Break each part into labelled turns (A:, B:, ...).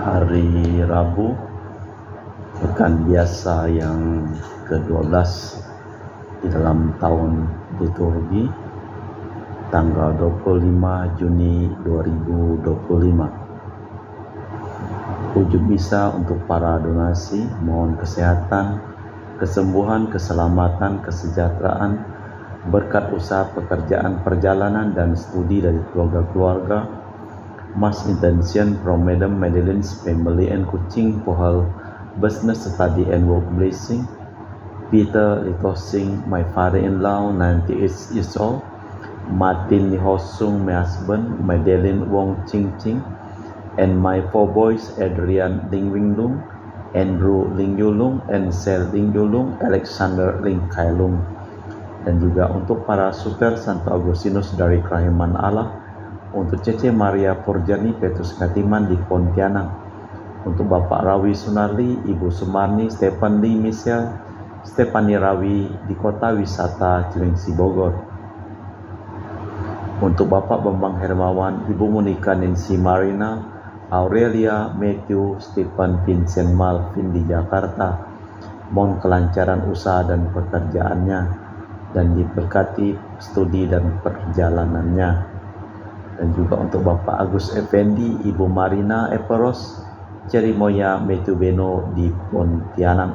A: hari Rabu, pekan biasa yang ke-12 di dalam tahun liturgi, tanggal 25 Juni 2025. Ujub misa untuk para donasi, mohon kesehatan, kesembuhan, keselamatan, kesejahteraan, berkat usaha pekerjaan, perjalanan, dan studi dari keluarga-keluarga. Mass intention from Madam Madeline's family and Kuching Pohal business study and work blessing. Peter Litosing, my father-in-law, 98 years old. Martin Lihosung, my husband. Madeline Wong Ching Ching. And my 4 boys, Adrian Ling Wing Lung, Andrew Ling Yulung, and Sel Ling Yulung, Alexander Ling Kai Lung. Dan juga untuk para super Santo Agustinus dari Kerahiman Allah, untuk Cece Maria Purjani Petrus Ngatiman di Pontianak, untuk Bapak Rawi Sunarli, Ibu Sumarni, Stefan Lee Michelle, Stefani Rawi di Kota Wisata Cilengsi Bogor, untuk Bapak Bambang Hermawan, Ibu Monika Nancy Marina, Aurelia Matthew, Stephen Vincent Malvin di Jakarta. Mohon kelancaran usaha dan pekerjaannya dan diberkati studi dan perjalanannya. Dan juga untuk Bapak Agus Effendi, Ibu Marina Eperos, Cerimoya Metubeno di Pontianak.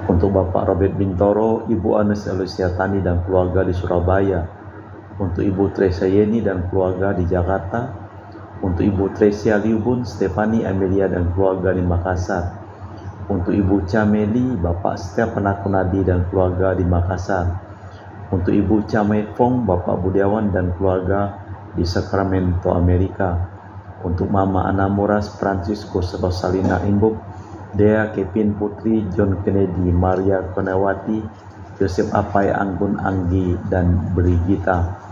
A: Untuk Bapak Robert Bintoro, Ibu Anes Elusiatani dan keluarga di Surabaya. Untuk Ibu Tresia Yeni dan keluarga di Jakarta. Untuk Ibu Tresia Liubun, Stefani Amelia dan keluarga di Makassar. Untuk Ibu Cameli, Bapak Setia Penakunadi dan keluarga di Makassar. Untuk Ibu Camai Fong, Bapak Budiawan dan keluarga di Sacramento, Amerika. Untuk Mama Ana Muras, Francisco Rosalina Imbuk, Dea Kevin Putri, John Kennedy, Maria Konewati, Joseph Apai Anggun Anggi, dan Brigita.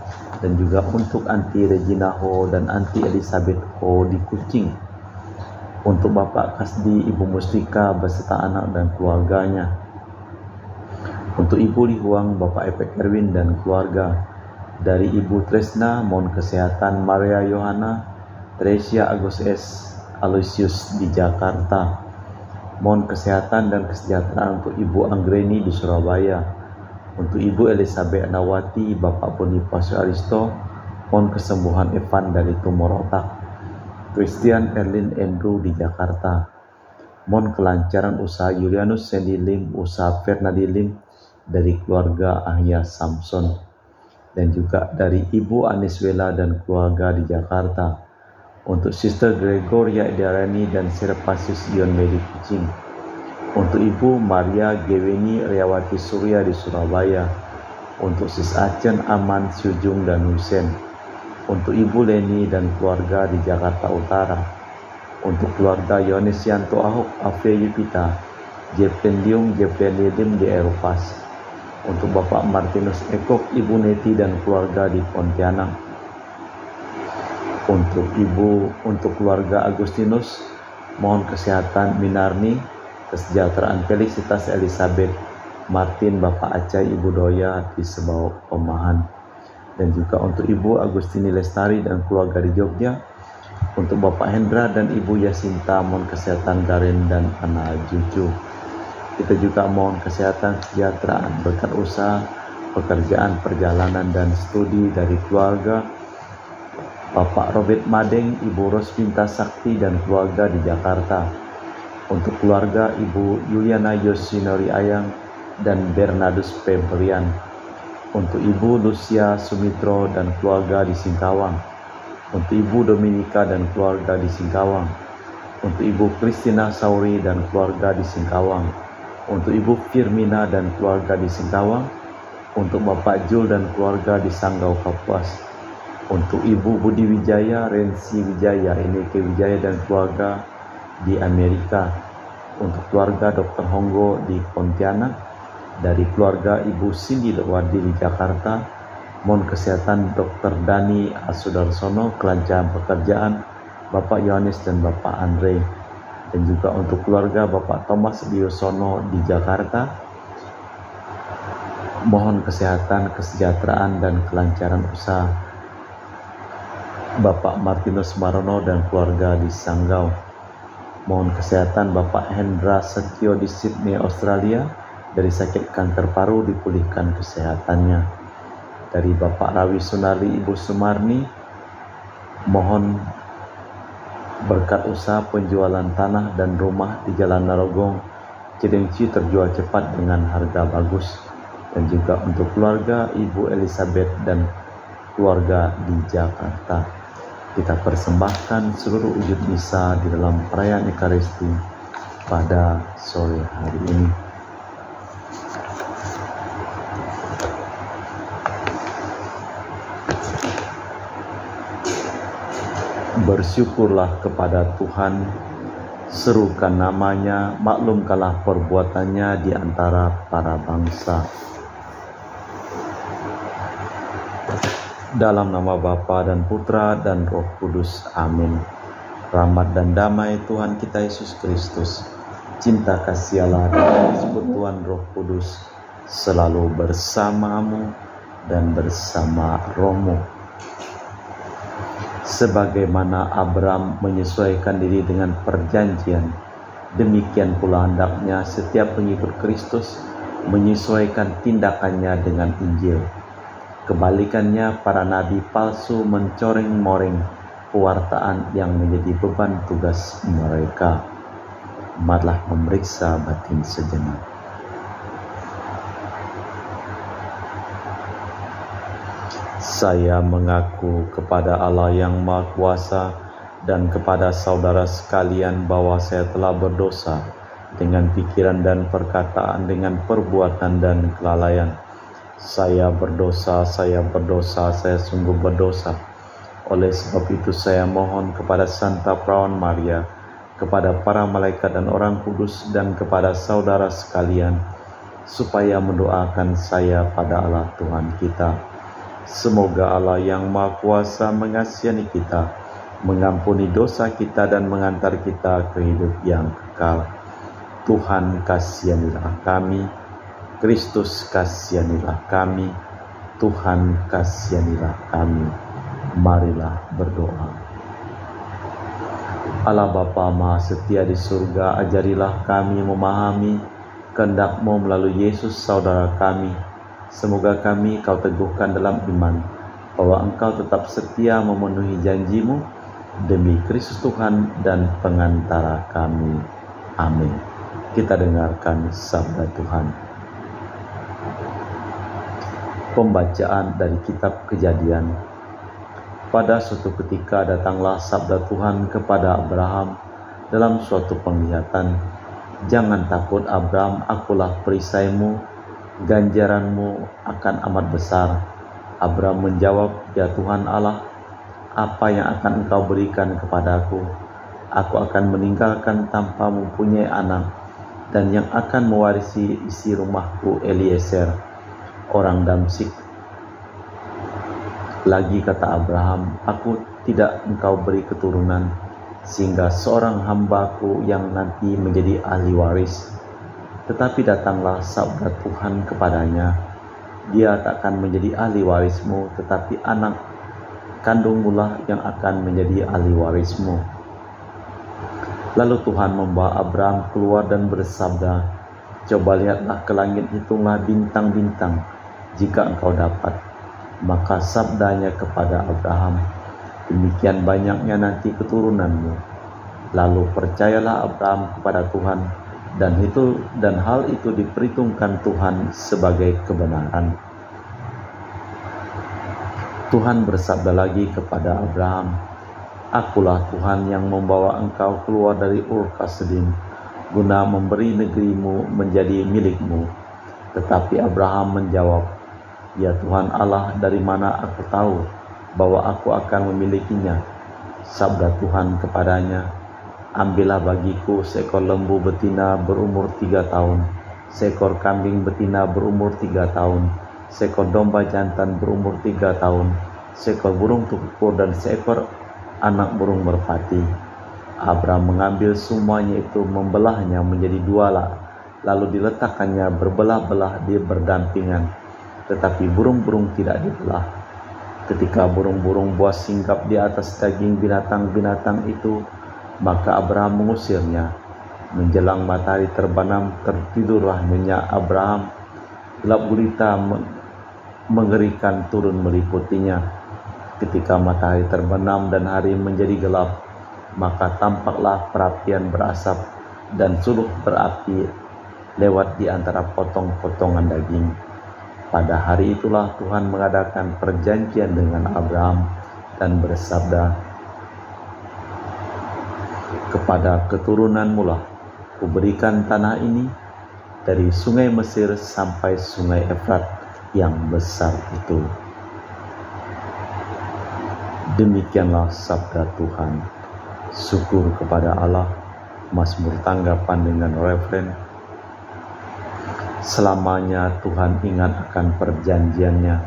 A: Dan juga untuk Anti Regina Ho dan Anti Elizabeth Ho di Kuching. Untuk Bapak Kasdi, Ibu Mustika beserta anak dan keluarganya. Untuk Ibu Lihuang, Bapak Epek Erwin dan keluarga. Dari Ibu Tresna, mohon kesehatan Maria Yohana, Tresia Agus S. Aloysius di Jakarta. Mohon kesehatan dan kesejahteraan untuk Ibu Anggreni di Surabaya. Untuk Ibu Elizabeth Nawati, Bapak Bonifacio Aristo, mohon kesembuhan Evan dari tumor otak. Christian Erlin Andrew di Jakarta. Mohon kelancaran usaha Julianus Sandy Lim, usaha Fernandi Lim dari keluarga Ahya Samson. Dan juga dari Ibu Aniswela dan keluarga di Jakarta. Untuk Sister Gregoria Idarani dan Serpasius Ion Medi Kuching. Untuk Ibu Maria Geweni Riawati Surya di Surabaya. Untuk Sis Acen Aman Syujung dan Husen. Untuk Ibu Leni dan keluarga di Jakarta Utara. Untuk keluarga Yohanes Yanto Ahok, Afia Yupita, Jeplen Liung, Jeplen Lilim di Eropas. Untuk Bapak Martinus Ekok, Ibu Neti dan keluarga di Pontianak. Untuk keluarga Agustinus, mohon kesehatan Minarni, kesejahteraan Felicitas Elizabeth, Martin, Bapak Acai, Ibu Doya di Sebau Pemahan. Dan juga untuk Ibu Agustini Lestari dan keluarga di Jogja. Untuk Bapak Hendra dan Ibu Yasinta, mohon kesehatan Garen dan anak cucu. Kita juga mohon kesehatan, kesejahteraan, berkat usaha, pekerjaan, perjalanan, dan studi dari keluarga Bapak Robert Madeng, Ibu Rosvinta Sakti, dan keluarga di Jakarta. Untuk keluarga Ibu Yuliana Yosinori Ayang dan Bernardus Febrian. Untuk Ibu Lucia Sumitro dan keluarga di Singkawang. Untuk Ibu Dominika dan keluarga di Singkawang. Untuk Ibu Kristina Sauri dan keluarga di Singkawang. Untuk Ibu Firmina dan keluarga di Singkawang. Untuk Bapak Jul dan keluarga di Sanggau Kapuas. Untuk Ibu Budi Wijaya, Rensi Wijaya, Eneke Wijaya dan keluarga di Amerika. Untuk keluarga Dr. Honggo di Pontianak. Dari keluarga Ibu Cindy Lewardi di Jakarta. Mohon kesehatan Dr. Dani Asudarsono, kelancaran pekerjaan Bapak Yohanes dan Bapak Andre. Dan juga untuk keluarga Bapak Thomas Biosono di Jakarta. Mohon kesehatan, kesejahteraan, dan kelancaran usaha. Bapak Martinus Marono dan keluarga di Sanggau. Mohon kesehatan Bapak Hendra Setio di Sydney, Australia, dari sakit kanker paru dipulihkan kesehatannya. Dari Bapak Rawi Sunardi Ibu Sumarni, mohon berkat usaha penjualan tanah dan rumah di Jalan Narogong, Cilengsi terjual cepat dengan harga bagus. Dan juga untuk keluarga Ibu Elizabeth dan keluarga di Jakarta. Kita persembahkan seluruh wujud misa di dalam perayaan Ekaristi pada sore hari ini. Bersyukurlah kepada Tuhan, serukan namanya, maklumkanlah perbuatannya di antara para bangsa. Dalam nama Bapa dan Putra dan Roh Kudus. Amin. Rahmat dan damai Tuhan kita Yesus Kristus, cinta kasih Allah dan persekutuan Roh Kudus selalu bersamamu dan bersama rohmu. Sebagaimana Abraham menyesuaikan diri dengan perjanjian, demikian pula hendaknya setiap pengikut Kristus menyesuaikan tindakannya dengan Injil. Kebalikannya, para nabi palsu mencoreng-moreng pewartaan yang menjadi beban tugas mereka. Marilah memeriksa batin sejenak. Saya mengaku kepada Allah yang Maha Kuasa dan kepada saudara sekalian bahwa saya telah berdosa dengan pikiran dan perkataan, dengan perbuatan dan kelalaian. Saya berdosa, saya sungguh berdosa. Oleh sebab itu saya mohon kepada Santa Perawan Maria, kepada para malaikat dan orang kudus, dan kepada saudara sekalian, supaya mendoakan saya pada Allah Tuhan kita. Semoga Allah yang Maha Kuasa mengasihani kita, mengampuni dosa kita, dan mengantar kita ke hidup yang kekal. Tuhan kasihanilah kami. Kristus kasihanilah kami, Tuhan kasihanilah kami. Marilah berdoa. Allah Bapa Maha Setia di surga, ajarilah kami memahami kehendak-Mu melalui Yesus saudara kami. Semoga kami Kau teguhkan dalam iman, bahwa Engkau tetap setia memenuhi janji-Mu demi Kristus Tuhan dan pengantara kami. Amin. Kita dengarkan sabda Tuhan. Pembacaan dari kitab Kejadian. Pada suatu ketika datanglah sabda Tuhan kepada Abraham dalam suatu penglihatan. Jangan takut Abraham, akulah perisaimu, ganjaranmu akan amat besar. Abraham menjawab, ya Tuhan Allah, apa yang akan Engkau berikan kepadaku? Aku akan meninggalkan tanpa mempunyai anak, dan yang akan mewarisi isi rumahku Eliezer, orang Damsyik. Lagi kata Abraham, aku tidak Engkau beri keturunan, sehingga seorang hambaku yang nanti menjadi ahli waris. Tetapi datanglah sabda Tuhan kepadanya, dia takkan menjadi ahli warismu, tetapi anak kandungmulah yang akan menjadi ahli warismu. Lalu Tuhan membawa Abraham keluar dan bersabda, coba lihatlah ke langit, hitunglah bintang-bintang, jika engkau dapat. Maka sabdanya kepada Abraham, demikian banyaknya nanti keturunanmu. Lalu percayalah Abraham kepada Tuhan, dan hal itu diperhitungkan Tuhan sebagai kebenaran. Tuhan bersabda lagi kepada Abraham, akulah Tuhan yang membawa engkau keluar dari Ur Kasdim, guna memberi negerimu menjadi milikmu. Tetapi Abraham menjawab, ya Tuhan Allah, dari mana aku tahu bahwa aku akan memilikinya? Sabda Tuhan kepadanya, ambillah bagiku seekor lembu betina berumur 3 tahun, seekor kambing betina berumur 3 tahun, seekor domba jantan berumur 3 tahun, seekor burung tukur, dan seekor anak burung merpati. Abraham mengambil semuanya itu, membelahnya menjadi 2, lalu diletakkannya berbelah-belah di berdampingan, tetapi burung-burung tidak dibelah. Ketika burung-burung buas singgap di atas daging binatang-binatang itu, maka Abraham mengusirnya. Menjelang matahari terbenam, tertidurlah Nyonya Abraham. Gelap gulita mengerikan turun meliputinya. Ketika matahari terbenam dan hari menjadi gelap, maka tampaklah perapian berasap dan suluh berapi lewat di antara potong-potongan daging. Pada hari itulah Tuhan mengadakan perjanjian dengan Abraham dan bersabda, "Kepada keturunanmu lah kuberikan tanah ini, dari sungai Mesir sampai sungai Efrat yang besar itu." Demikianlah sabda Tuhan. Syukur kepada Allah. Mazmur tanggapan dengan referen, selamanya Tuhan ingat akan perjanjiannya.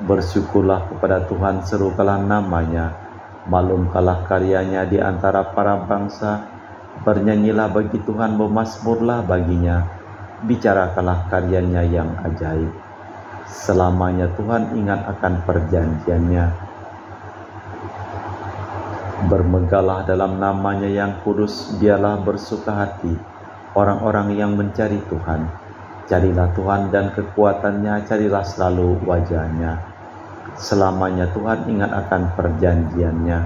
A: Bersyukurlah kepada Tuhan, serukanlah namanya, maklumkanlah karyanya di antara para bangsa. Bernyanyilah bagi Tuhan, bermazmurlah baginya, bicarakanlah karyanya yang ajaib. Selamanya Tuhan ingat akan perjanjiannya. Bermegahlah dalam namanya yang kudus, biarlah bersuka hati orang-orang yang mencari Tuhan. Carilah Tuhan dan kekuatannya, carilah selalu wajahnya. Selamanya Tuhan ingat akan perjanjiannya.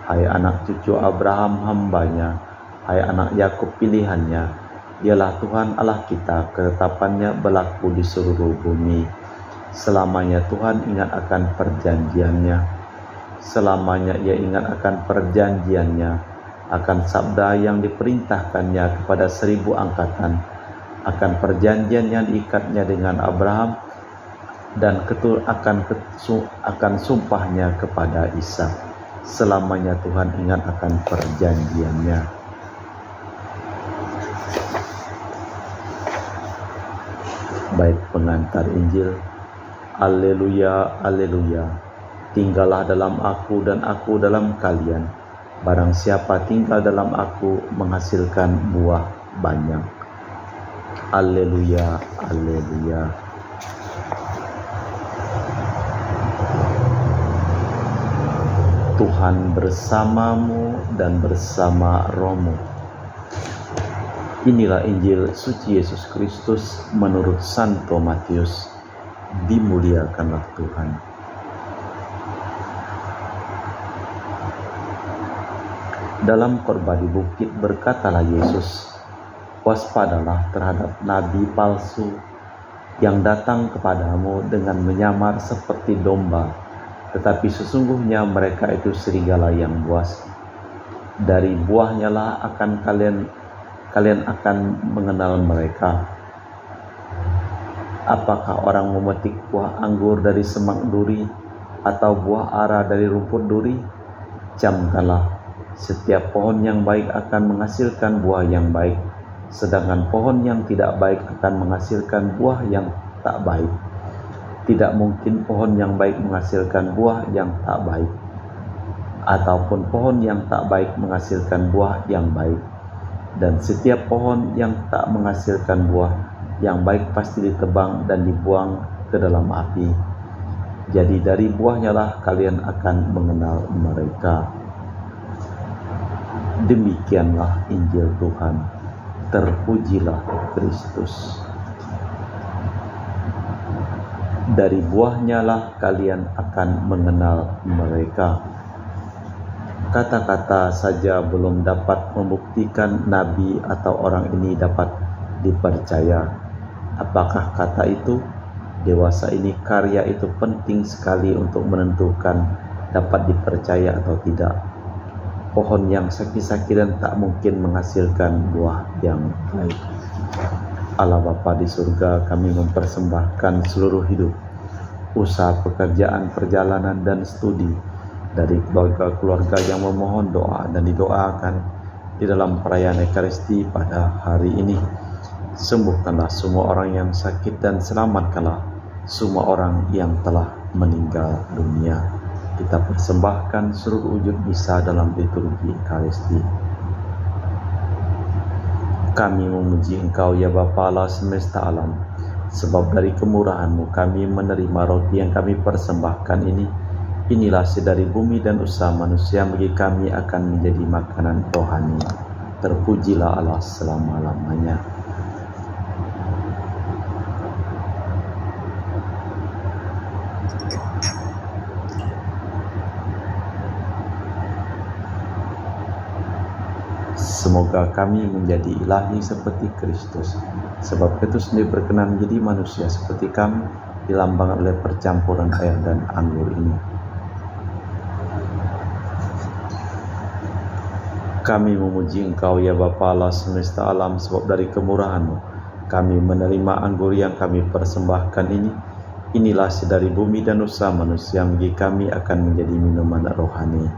A: Hai anak cucu Abraham hambanya, hai anak Yakub pilihannya, dialah Tuhan Allah kita, ketetapannya berlaku di seluruh bumi. Selamanya Tuhan ingat akan perjanjiannya. Selamanya ia ingat akan perjanjiannya, akan sabda yang diperintahkannya kepada 1000 angkatan, akan perjanjian yang diikatnya dengan Abraham, dan akan sumpahnya kepada Ishak. Selamanya Tuhan ingat akan perjanjiannya. Bait pengantar Injil. Alleluia, alleluia. Tinggallah dalam aku dan aku dalam kalian. Barang siapa tinggal dalam aku menghasilkan buah banyak. Alleluia, alleluia. Tuhan bersamamu dan bersama rohmu. Inilah Injil suci Yesus Kristus menurut Santo Matius. Dimuliakanlah Tuhan. Dalam khotbah di bukit berkatalah Yesus, "Waspadalah terhadap nabi palsu yang datang kepadamu dengan menyamar seperti domba, tetapi sesungguhnya mereka itu serigala yang buas. Dari buahnya lah kalian akan mengenal mereka. Apakah orang memetik buah anggur dari semak duri atau buah ara dari rumput duri? Camkanlah. Setiap pohon yang baik akan menghasilkan buah yang baik, sedangkan pohon yang tidak baik akan menghasilkan buah yang tak baik. Tidak mungkin pohon yang baik menghasilkan buah yang tak baik, ataupun pohon yang tak baik menghasilkan buah yang baik. Dan setiap pohon yang tak menghasilkan buah yang baik pasti ditebang dan dibuang ke dalam api. Jadi dari buahnya lah kalian akan mengenal mereka." Demikianlah Injil Tuhan. Terpujilah Kristus. Dari buahnya lah kalian akan mengenal mereka. Kata-kata saja belum dapat membuktikan nabi atau orang ini dapat dipercaya. Apakah kata itu? Dewasa ini karya itu penting sekali untuk menentukan dapat dipercaya atau tidak. Pohon yang sakit-sakitan tak mungkin menghasilkan buah yang baik. Allah Bapa di surga, kami mempersembahkan seluruh hidup, usaha, pekerjaan, perjalanan, dan studi dari keluarga-keluarga yang memohon doa dan didoakan di dalam perayaan Ekaristi pada hari ini. Sembuhkanlah semua orang yang sakit dan selamatkanlah semua orang yang telah meninggal dunia. Kita persembahkan seluruh wujud misa dalam liturgi Ekaristi. Kami memuji Engkau ya Bapa Allah semesta alam, Sebab dari kemurahan-Mu kami menerima roti yang kami persembahkan ini. Inilah dari bumi dan usaha manusia bagi kami akan menjadi makanan rohani. Terpujilah Allah selama-lamanya. Semoga kami menjadi ilahi seperti Kristus, sebab Kristus sendiri berkenan menjadi manusia seperti kami, dilambangkan oleh percampuran air dan anggur ini. Kami memuji Engkau ya Bapa Allah semesta alam, sebab dari kemurahan-Mu kami menerima anggur yang kami persembahkan ini. Inilah dari bumi dan usaha manusia bagi kami akan menjadi minuman rohani.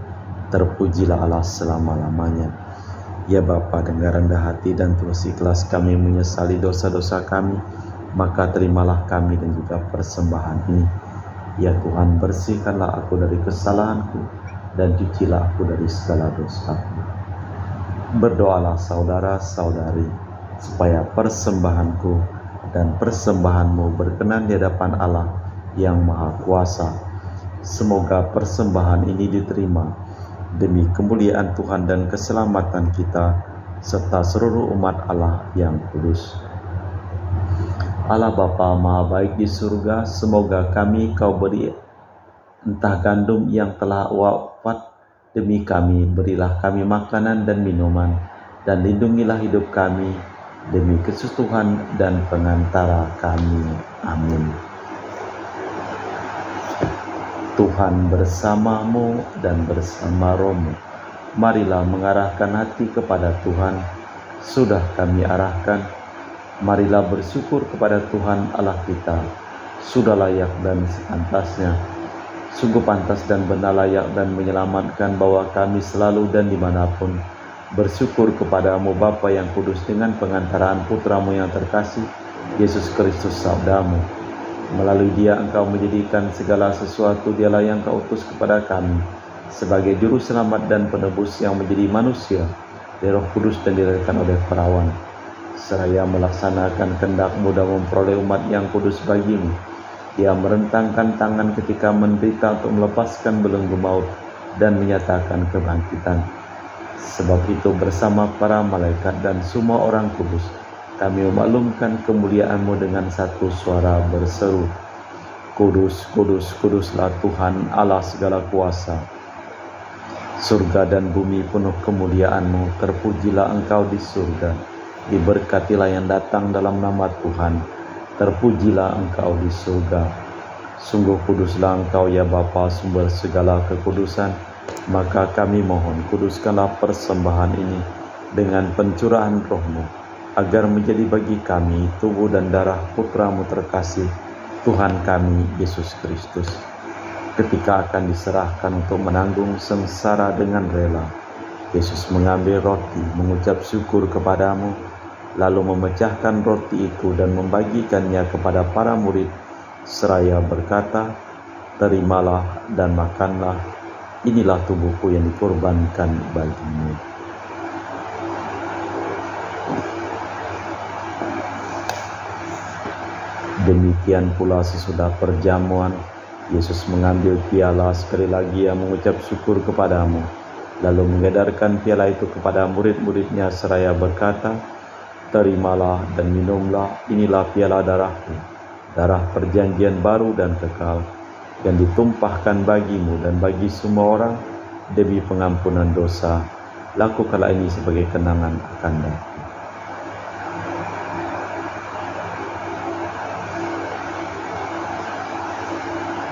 A: Terpujilah Allah selama-lamanya. Ya Bapa, dengan rendah hati dan tulus ikhlas kami menyesali dosa-dosa kami, maka terimalah kami dan juga persembahan ini. Ya Tuhan, bersihkanlah aku dari kesalahanku dan cucilah aku dari segala dosaku. Berdoalah saudara-saudari, supaya persembahanku dan persembahanmu berkenan di hadapan Allah yang Maha Kuasa. Semoga persembahan ini diterima demi kemuliaan Tuhan dan keselamatan kita, serta seluruh umat Allah yang kudus. Allah Bapa Maha Baik di surga, semoga kami Kau beri entah gandum yang telah wafat. Demi kami, berilah kami makanan dan minuman, dan lindungilah hidup kami, demi Kristus Tuhan dan pengantara kami. Amin. Tuhan bersamamu dan bersama rohmu. Marilah mengarahkan hati kepada Tuhan. Sudah kami arahkan, marilah bersyukur kepada Tuhan Allah kita. Sudah layak dan sepantasnya. Sungguh pantas dan benar, layak dan menyelamatkan bahwa kami selalu dan dimanapun bersyukur kepadamu Bapa yang kudus, dengan pengantaraan Putramu yang terkasih, Yesus Kristus Sabdamu. Melalui Dia Engkau menjadikan segala sesuatu. Dialah yang Kau utus kepada kami sebagai juru selamat dan penebus yang menjadi manusia dari Roh Kudus dan dilahirkan oleh perawan, seraya melaksanakan kehendak-Mu dan memperoleh umat yang kudus bagimu. Dia merentangkan tangan ketika menderita untuk melepaskan belenggu maut dan menyatakan kebangkitan. Sebab itu bersama para malaikat dan semua orang kudus, kami memaklumkan kemuliaan-Mu dengan satu suara berseru, Kudus, kudus, kuduslah Tuhan Allah segala kuasa. Surga dan bumi penuh kemuliaan-Mu. Terpujilah Engkau di surga. Diberkatilah yang datang dalam nama Tuhan. Terpujilah Engkau di surga. Sungguh kuduslah Engkau ya Bapa, sumber segala kekudusan. Maka kami mohon, kuduskanlah persembahan ini dengan pencurahan Roh-Mu, agar menjadi bagi kami tubuh dan darah Putra-Mu terkasih, Tuhan kami Yesus Kristus. Ketika akan diserahkan untuk menanggung sengsara dengan rela, Yesus mengambil roti, mengucap syukur kepadamu, lalu memecahkan roti itu dan membagikannya kepada para murid, seraya berkata, terimalah dan makanlah, inilah tubuhku yang dikorbankan bagimu. Demikian pula sesudah perjamuan, Yesus mengambil piala, sekali lagi Ia mengucap syukur kepadamu, lalu mengedarkan piala itu kepada murid-muridnya, seraya berkata, terimalah dan minumlah, inilah piala darahku, darah perjanjian baru dan kekal, yang ditumpahkan bagimu dan bagi semua orang demi pengampunan dosa. Lakukanlah ini sebagai kenangan akan aku.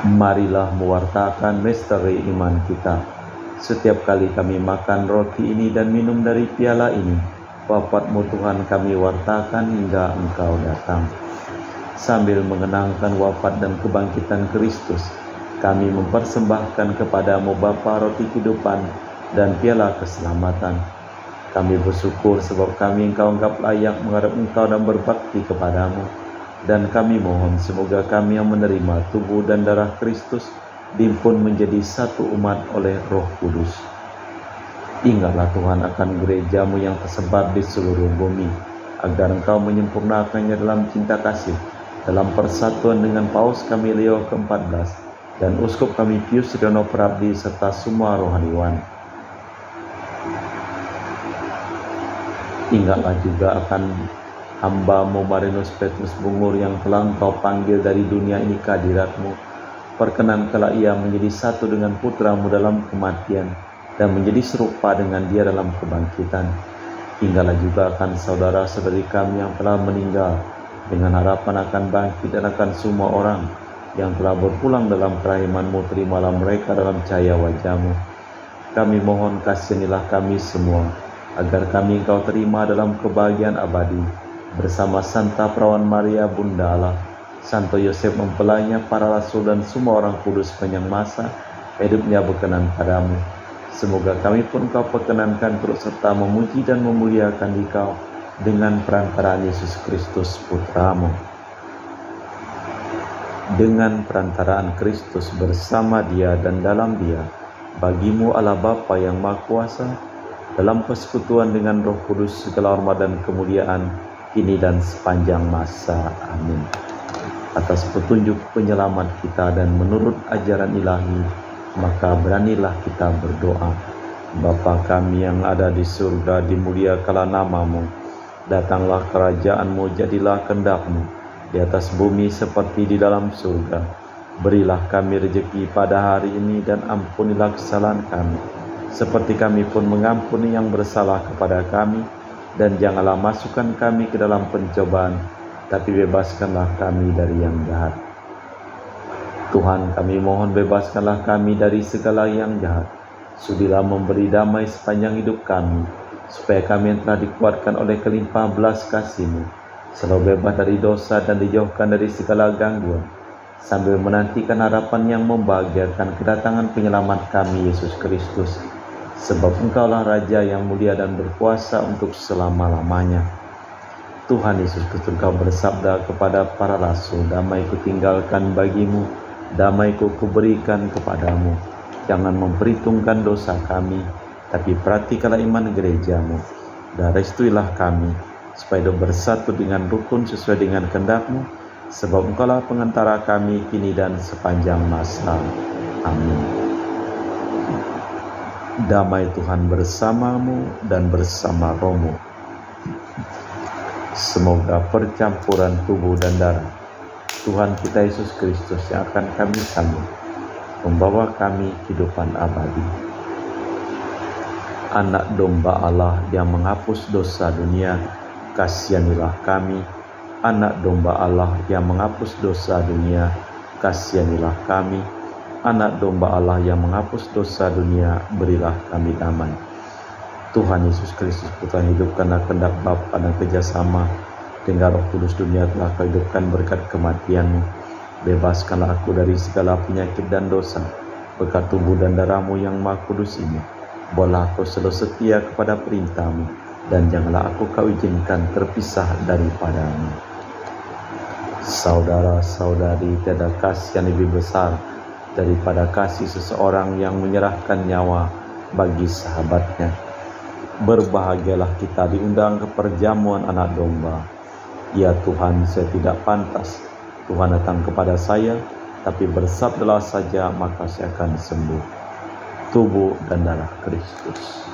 A: Marilah mewartakan misteri iman kita. Setiap kali kami makan roti ini dan minum dari piala ini, wafat-Mu Tuhan kami wartakan hingga Engkau datang. Sambil mengenangkan wafat dan kebangkitan Kristus, kami mempersembahkan kepadamu Bapa roti kehidupan dan piala keselamatan. Kami bersyukur sebab kami Engkau anggap layak menghadap Engkau dan berbakti kepadamu. Dan kami mohon semoga kami yang menerima tubuh dan darah Kristus dihimpun menjadi satu umat oleh Roh Kudus. Ingatlah Tuhan akan gereja-Mu yang tersebar di seluruh bumi, agar Engkau menyempurnakannya dalam cinta kasih dalam persatuan dengan Paus kami Leo ke-14 dan Uskup kami Pius Riono Prabdi serta semua rohaniwan. Ingatlah juga akan hamba-Mu Marinus Petrus Bungur yang telah Engkau panggil dari dunia ini ke hadirat-Mu. Perkenankanlah ia menjadi satu dengan putra-Mu dalam kematian dan menjadi serupa dengan dia dalam kebangkitan. Ingatlah juga akan saudara-saudari kami yang telah meninggal dengan harapan akan bangkit dan akan semua orang yang telah berpulang dalam kerahiman-Mu. Terimalah mereka dalam cahaya wajah-Mu. Kami mohon kasihanilah kami semua agar kami Engkau terima dalam kebahagiaan abadi bersama Santa Perawan Maria Bunda Allah, Santo Yosef mempelainya, para rasul dan semua orang kudus sepanjang masa hidupnya berkenan padamu. Semoga kami pun Kau perkenankan turut serta memuji dan memuliakan Dikau dengan perantaraan Yesus Kristus Putra-Mu. Dengan perantaraan Kristus bersama Dia dan dalam Dia, bagi-Mu Allah Bapa yang Maha Kuasa, dalam persekutuan dengan Roh Kudus segala hormat dan kemuliaan kini dan sepanjang masa. Amin. Atas petunjuk penyelamat kita dan menurut ajaran ilahi, maka beranilah kita berdoa. Bapa kami yang ada di surga, dimuliakanlah nama-Mu. Datanglah kerajaan-Mu, jadilah kehendak-Mu di atas bumi seperti di dalam surga. Berilah kami rezeki pada hari ini dan ampunilah kesalahan kami, seperti kami pun mengampuni yang bersalah kepada kami. Dan janganlah masukkan kami ke dalam pencobaan, tapi bebaskanlah kami dari yang jahat. Tuhan, kami mohon bebaskanlah kami dari segala yang jahat. Sudilah memberi damai sepanjang hidup kami, supaya kami yang telah dikuatkan oleh kelimpahan belas kasih-Mu selalu bebas dari dosa dan dijauhkan dari segala gangguan, sambil menantikan harapan yang membahagiakan kedatangan penyelamat kami, Yesus Kristus. Sebab Engkaulah Raja yang mulia dan berkuasa untuk selama-lamanya. Tuhan Yesus Kristus, Engkau bersabda kepada para rasul, damai kutinggalkan bagimu, damai kuberikan kepadamu. Jangan memperhitungkan dosa kami, tapi perhatikanlah iman gereja-Mu. Dan restuilah kami, supaya bersatu dengan rukun sesuai dengan kehendak-Mu, sebab Engkaulah pengantara kami kini dan sepanjang masa. Amin. Damai Tuhan bersamamu dan bersama rohmu. Semoga percampuran tubuh dan darah Tuhan kita Yesus Kristus yang akan kami sambut membawa kami kehidupan abadi. Anak domba Allah yang menghapus dosa dunia, kasihanilah kami. Anak domba Allah yang menghapus dosa dunia, kasihanilah kami. Anak domba Allah yang menghapus dosa dunia, berilah kami damai. Tuhan Yesus Kristus, Putra hidupkanlah kehendak Bapa dan kerjasama dengan Roh Kudus dunia telah Kau hidupkan berkat kematian-Mu. Bebaskanlah aku dari segala penyakit dan dosa berkat tubuh dan darah-Mu yang Maha Kudus ini. Bolehlah aku selalu setia kepada perintah-Mu, dan janganlah aku Kau izinkan terpisah daripada-Mu. Saudara-saudari, tiada kasih yang lebih besar daripada kasih seseorang yang menyerahkan nyawa bagi sahabatnya. Berbahagialah kita diundang ke perjamuan anak domba. Ya Tuhan, saya tidak pantas Tuhan datang kepada saya, tapi bersabdalah saja maka saya akan sembuh. Tubuh dan darah Kristus.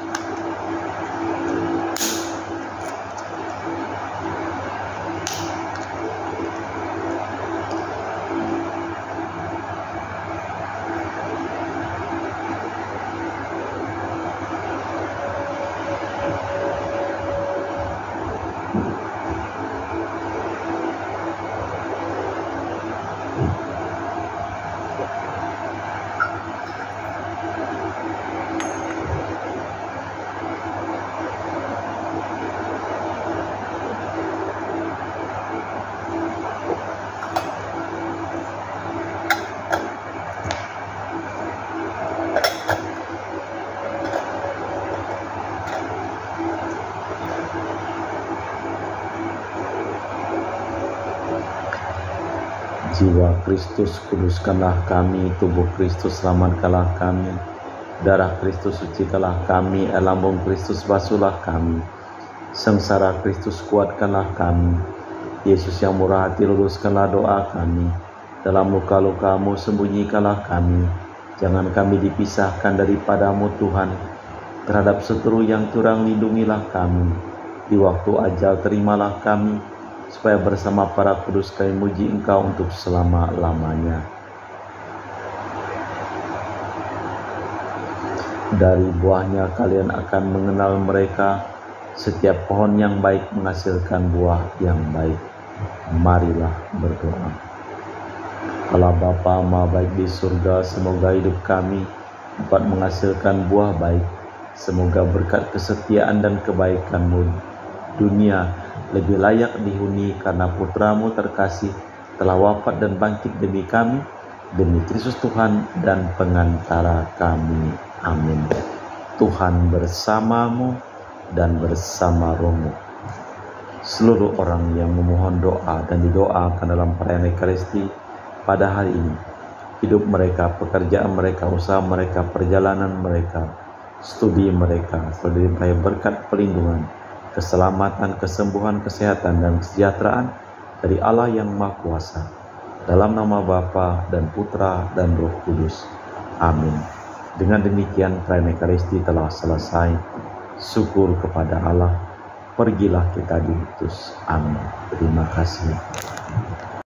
A: Jiwa Kristus kuduskanlah kami, tubuh Kristus selamatkanlah kami, darah Kristus sucikanlah kami, air lambung Kristus basuhlah kami, sengsara Kristus kuatkanlah kami, Yesus yang murah hati, luluskanlah doa kami. Dalam luka-luka-Mu sembunyikanlah kami. Jangan kami dipisahkan daripadamu Tuhan. Terhadap seteru yang curang lindungilah kami. Di waktu ajal terimalah kami, supaya bersama para kudus kami muji Engkau untuk selama-lamanya. Dari buahnya kalian akan mengenal mereka. Setiap pohon yang baik menghasilkan buah yang baik. Marilah berdoa. Allah Bapa Maha Baik di surga, semoga hidup kami dapat menghasilkan buah baik. Semoga berkat kesetiaan dan kebaikan-Mu, dunia lebih layak dihuni karena Putra-Mu terkasih telah wafat dan bangkit demi kami, demi Kristus Tuhan dan pengantara kami. Amin. Tuhan bersamamu dan bersama rohmu. Seluruh orang yang memohon doa dan didoakan dalam perayaan Ekaristi pada hari ini, hidup mereka, pekerjaan mereka, usaha mereka, perjalanan mereka, studi mereka, selalu diberi berkat pelindungan, keselamatan, kesembuhan, kesehatan, dan kesejahteraan dari Allah yang Maha Kuasa. Dalam nama Bapa dan Putra dan Roh Kudus. Amin. Dengan demikian perayaan Ekaristi telah selesai. Syukur kepada Allah. Pergilah kita diutus. Amin. Terima kasih.